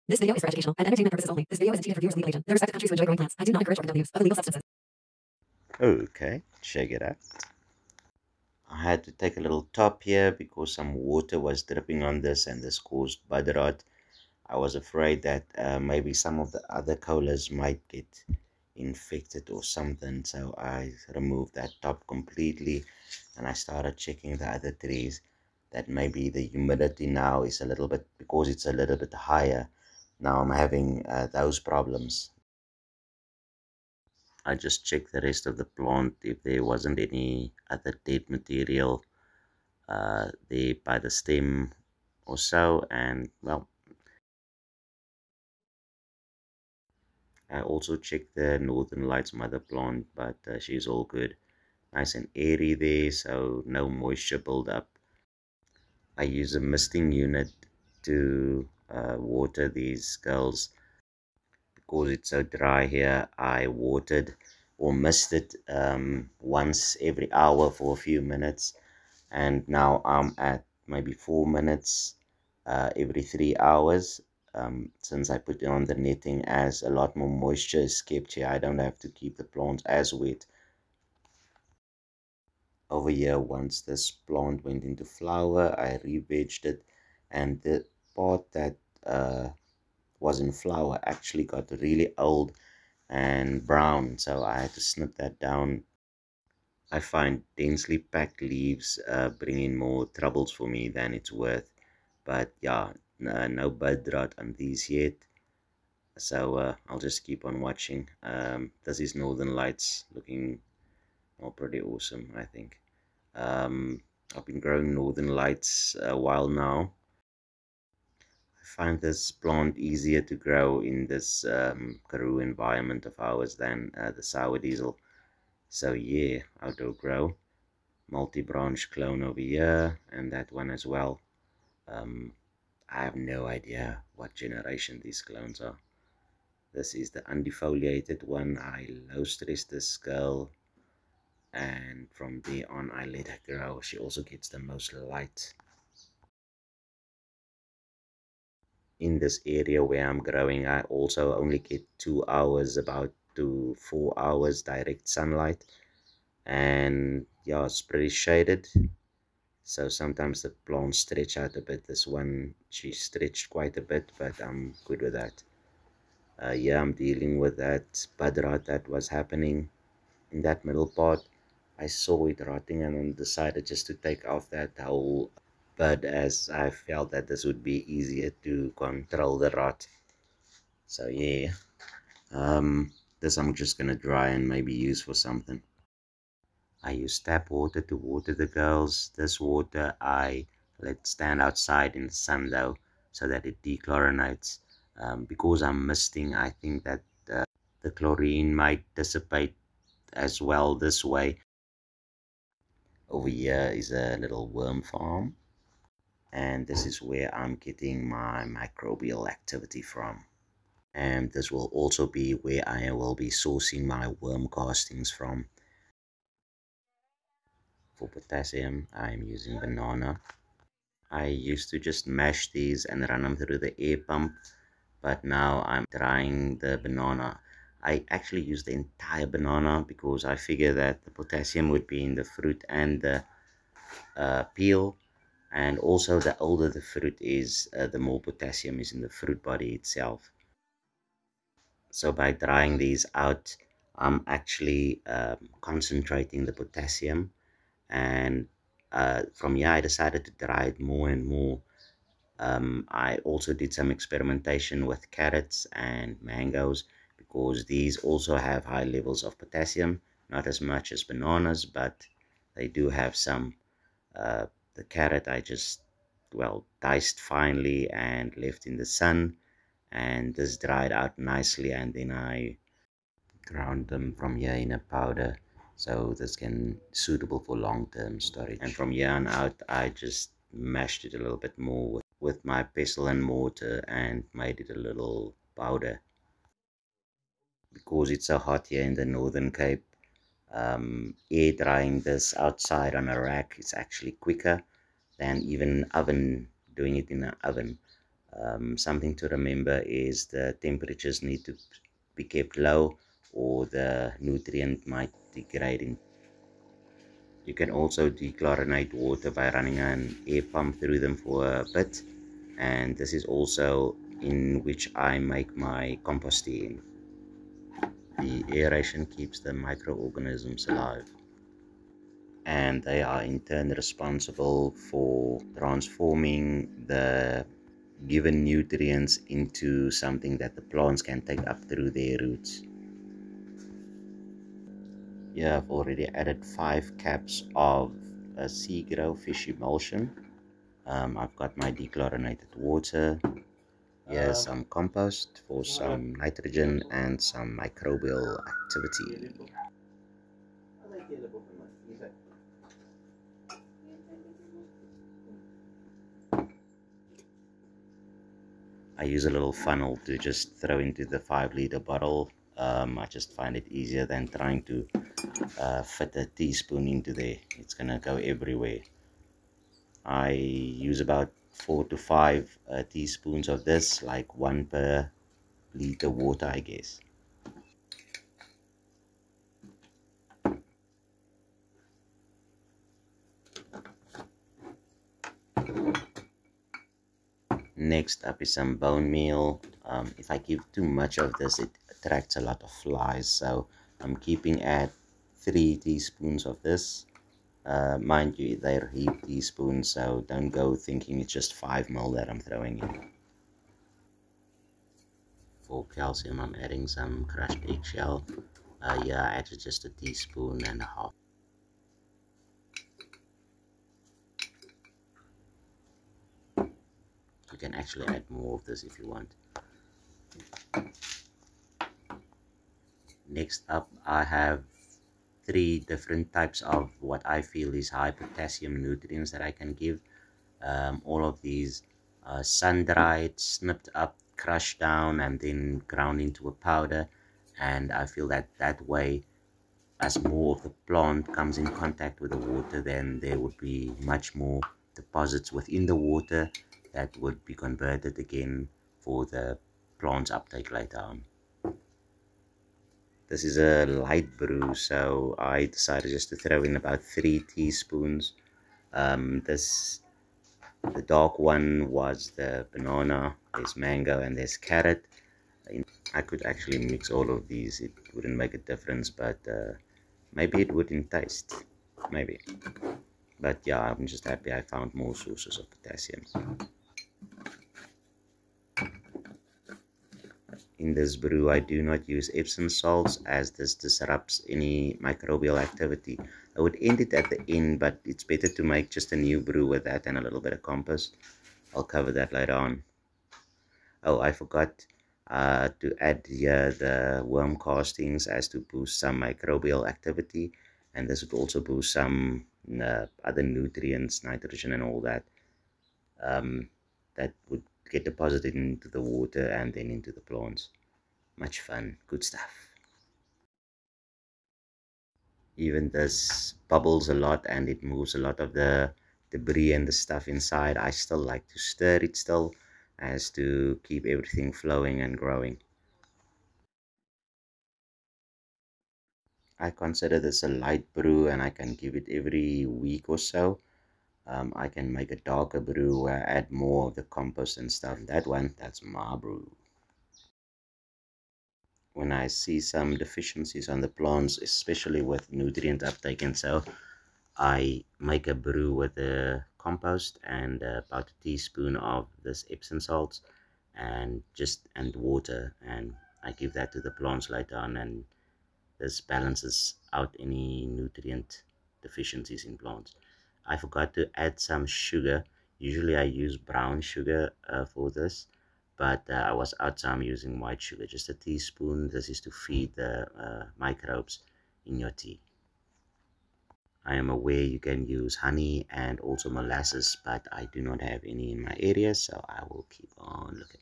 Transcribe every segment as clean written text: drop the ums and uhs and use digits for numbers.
This video is for educational and entertainment purposes only. This video is intended for viewers of legal age. The respective countries who enjoy growing plants. I do not encourage or condone use of illegal substances. Okay, check it out. I had to take a little top here because some water was dripping on this and this caused bud rot. I was afraid that maybe some of the other colas might get infected or something, so I removed that top completely and I started checking the other trees that maybe the humidity now is a little bit, because it's a little bit higher. Now I'm having those problems. I just checked the rest of the plant if there wasn't any other dead material there by the stem or so, and well, I also checked the Northern Lights mother plant, but she's all good. Nice and airy there, so no moisture buildup. I use a misting unit to water these girls. Because it's so dry here, I watered or misted once every hour for a few minutes, and now I'm at maybe 4 minutes every 3 hours. Since I put on the netting, as a lot more moisture is kept here, I don't have to keep the plants as wet. Over here, once this plant went into flower, I re-vegged it, and the part that was in flower actually got really old and brown, so I had to snip that down. I find densely packed leaves bring in more troubles for me than it's worth, but yeah, no bud rot on these yet, so I'll just keep on watching. This is Northern Lights, looking pretty awesome, I think. I've been growing Northern Lights a while now. I find this plant easier to grow in this Karoo environment of ours than the sour diesel. So yeah, outdoor grow, multi-branch clone over here, and that one as well. I have no idea what generation these clones are. This is the undefoliated one. I low stress this girl, and from there on I let her grow. She also gets the most light. In this area where I'm growing, I also only get 2 hours, about to 4 hours direct sunlight, and yeah, it's pretty shaded, so sometimes the plants stretch out a bit. This one, she stretched quite a bit, but I'm good with that. Yeah, I'm dealing with that bud rot that was happening in that middle part. I saw it rotting and then decided just to take off that whole bud, as I felt that this would be easier to control the rot. So yeah, this I'm just gonna dry and maybe use for something. I use tap water to water the girls. This water I let stand outside in the sun though, so that it dechlorinates. Because I'm misting, I think that the chlorine might dissipate as well this way. Over here is a little worm farm, and this is where I'm getting my microbial activity from. And this will also be where I will be sourcing my worm castings from. For potassium, I'm using banana. I used to just mash these and run them through the air pump, but now I'm drying the banana. I actually use the entire banana because I figure that the potassium would be in the fruit and the peel, and also the older the fruit is, the more potassium is in the fruit body itself. So by drying these out, I'm actually concentrating the potassium, and from here I decided to dry it more and more. I also did some experimentation with carrots and mangoes, because these also have high levels of potassium, not as much as bananas, but they do have some. The carrot I just, well, diced finely and left in the sun, and this dried out nicely, and then I ground them from here in a powder, so this can suitable for long-term storage. And from here on out I just mashed it a little bit more with my pestle and mortar and made it a little powder. Because it's so hot here in the Northern Cape, air drying this outside on a rack is actually quicker than even oven, doing it in an oven. Something to remember is the temperatures need to be kept low or the nutrient might degrade. You can also dechlorinate water by running an air pump through them for a bit, and this is also in which I make my compost tea in. The aeration keeps the microorganisms alive, and they are in turn responsible for transforming the given nutrients into something that the plants can take up through their roots. Here I've already added 5 caps of a Seagrow fish emulsion. I've got my dechlorinated water. Here's some compost for some nitrogen and some microbial activity. I use a little funnel to just throw into the 5-liter bottle. I just find it easier than trying to fit a teaspoon into there. It's gonna go everywhere. I use about 4 to 5 teaspoons of this, like 1 per liter water, I guess. Next up is some bone meal. If I give too much of this, it attracts a lot of flies, so I'm keeping at 3 teaspoons of this. Mind you, they're heap teaspoons, so don't go thinking it's just 5 ml that I'm throwing in. For calcium, I'm adding some crushed eggshell. Yeah, I added just a teaspoon and a half. You can actually add more of this if you want. Next up, I have 3 different types of what I feel is high potassium nutrients that I can give. All of these are sun-dried, snipped up, crushed down, and then ground into a powder. And I feel that that way, as more of the plant comes in contact with the water, then there would be much more deposits within the water that would be converted again for the plant's uptake later on. This is a light brew, so I decided just to throw in about 3 teaspoons. The dark one was the banana, there's mango, and there's carrot. I could actually mix all of these, it wouldn't make a difference, but maybe it would in taste, maybe. But yeah, I'm just happy I found more sources of potassium. In this brew, I do not use Epsom salts as this disrupts any microbial activity. I would end it at the end, but it's better to make just a new brew with that and a little bit of compost. I'll cover that later on. Oh, I forgot to add here the worm castings as to boost some microbial activity, and this would also boost some other nutrients, nitrogen and all that, that would get deposited into the water and then into the plants. Much fun, good stuff. Even this bubbles a lot and it moves a lot of the debris and the stuff inside. I still like to stir it still as to keep everything flowing and growing. I consider this a light brew and I can give it every week or so. I can make a darker brew where I add more of the compost and stuff. That one, that's my brew. When I see some deficiencies on the plants, especially with nutrient uptake and so, I make a brew with the compost and about a teaspoon of this Epsom salts and water, and I give that to the plants later on, and this balances out any nutrient deficiencies in plants. I forgot to add some sugar. Usually I use brown sugar for this, but I was out, so I'm using white sugar, just a teaspoon. This is to feed the microbes in your tea. I am aware you can use honey and also molasses, but I do not have any in my area, so I will keep on looking.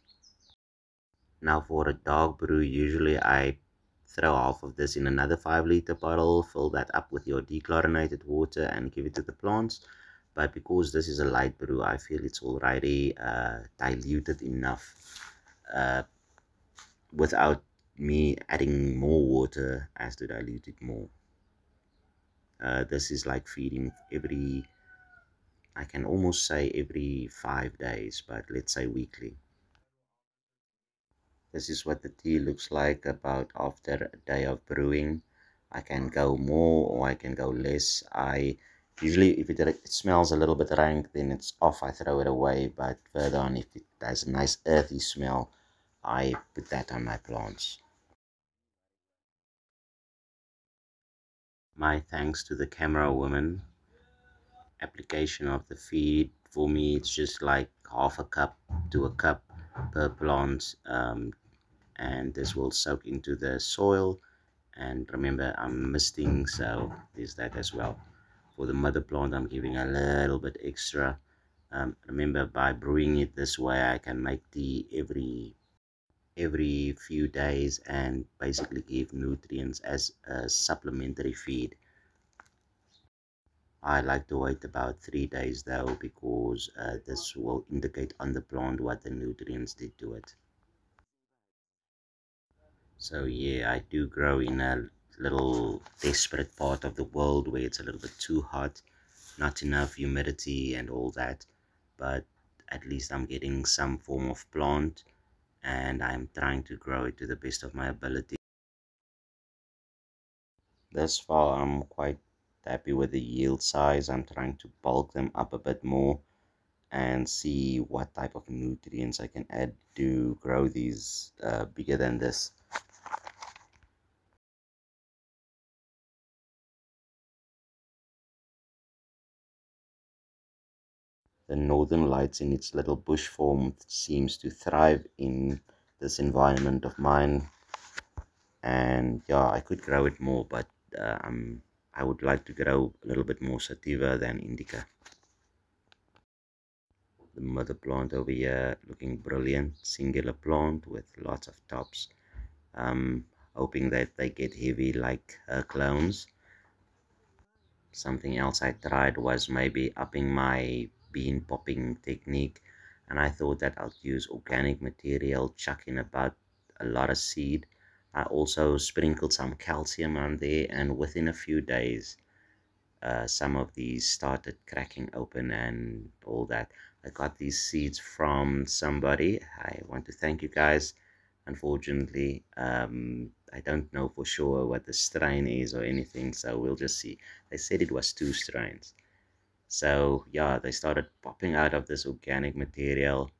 Now for a dark brew, usually I throw half of this in another 5-liter bottle, fill that up with your dechlorinated water and give it to the plants. but because this is a light brew, I feel it's already diluted enough uh, without me adding more water as to dilute it more. This is like feeding every, I can almost say every 5 days, but let's say weekly. This is what the tea looks like about after a day of brewing. I can go more or I can go less. I usually, if it smells a little bit rank, then it's off. I throw it away. But further on, if it has a nice earthy smell, I put that on my plants. My thanks to the camera woman. Application of the feed for me, it's just like half a cup to a cup per plant. And this will soak into the soil. And remember, I'm misting, so there's that as well. For the mother plant, I'm giving a little bit extra. Remember, by brewing it this way, I can make tea every few days and basically give nutrients as a supplementary feed. I like to wait about 3 days though, because this will indicate on the plant what the nutrients did to it. So yeah, I do grow in a little desperate part of the world where it's a little bit too hot, not enough humidity and all that, but at least I'm getting some form of plant and I'm trying to grow it to the best of my ability. Thus far, I'm quite happy with the yield size. I'm trying to bulk them up a bit more and see what type of nutrients I can add to grow these bigger than this. The northern lights in its little bush form seems to thrive in this environment of mine, and yeah, I could grow it more, but I would like to grow a little bit more sativa than indica. The mother plant over here looking brilliant, singular plant with lots of tops. Hoping that they get heavy like her clones. Something else I tried was maybe upping my bean popping technique, and I thought that I'll use organic material, chuck in about a lot of seed. I also sprinkled some calcium on there, and within a few days, some of these started cracking open and all that. I got these seeds from somebody. I want to thank you guys. Unfortunately, I don't know for sure what the strain is or anything, so we'll just see. They said it was 2 strains. So yeah, they started popping out of this organic material,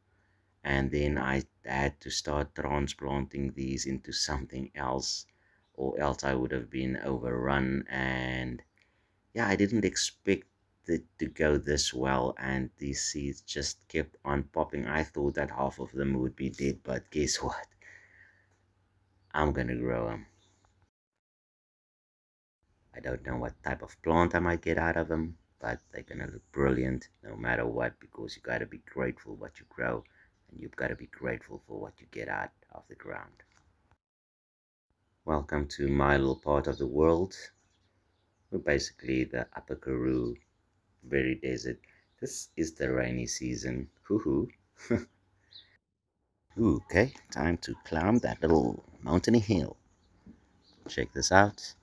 and then I had to start transplanting these into something else, or else I would have been overrun. And yeah, I didn't expect it to go this well, and these seeds just kept on popping. I thought that half of them would be dead, but guess what? I'm gonna grow them. I don't know what type of plant I might get out of them, but they're gonna look brilliant no matter what, because you gotta be grateful what you grow, and you've gotta be grateful for what you get out of the ground. Welcome to my little part of the world. We're basically the Upper Karoo, very desert. This is the rainy season. Hoo hoo. Okay, time to climb that little mountainy hill. Check this out.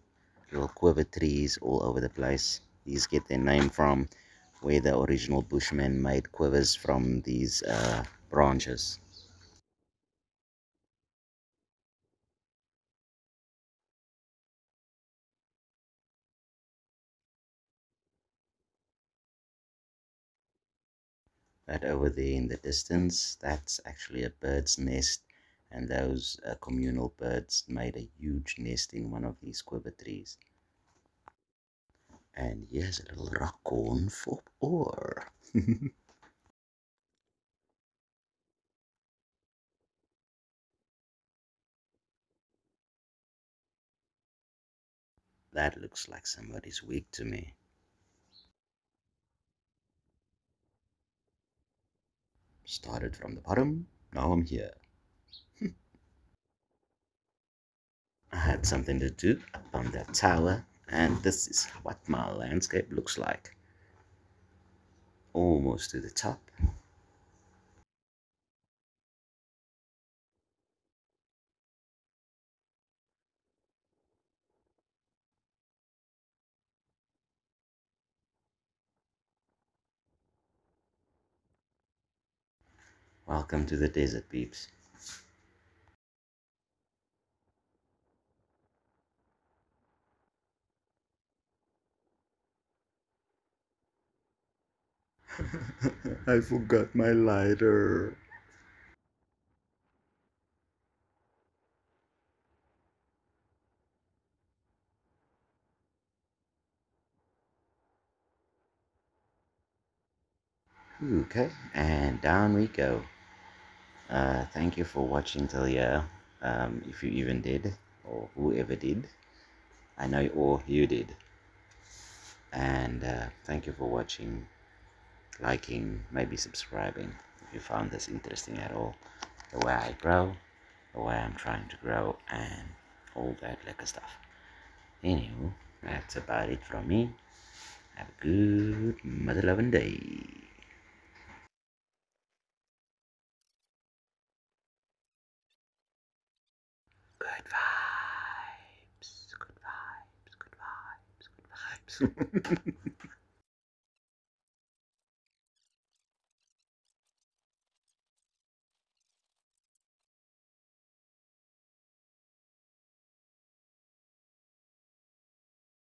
Little quiver trees all over the place. These get their name from where the original Bushmen made quivers from these branches. That over there in the distance, that's actually a bird's nest, and those communal birds made a huge nest in one of these quiver trees. And here's a little raccoon for ore. That looks like somebody's wig to me. Started from the bottom, now I'm here. I had something to do up on that tower, and this is what my landscape looks like. almost to the top. Welcome to the desert, peeps. I forgot my lighter. Okay, and down we go. Thank you for watching till here. If you even did, or whoever did. I know or you did. And thank you for watching, liking, maybe subscribing if you found this interesting at all. The way I grow, the way I'm trying to grow, and all that lekker stuff. Anywho, that's about it from me. Have a good mother loving day. Good vibes, good vibes, good vibes, good vibes.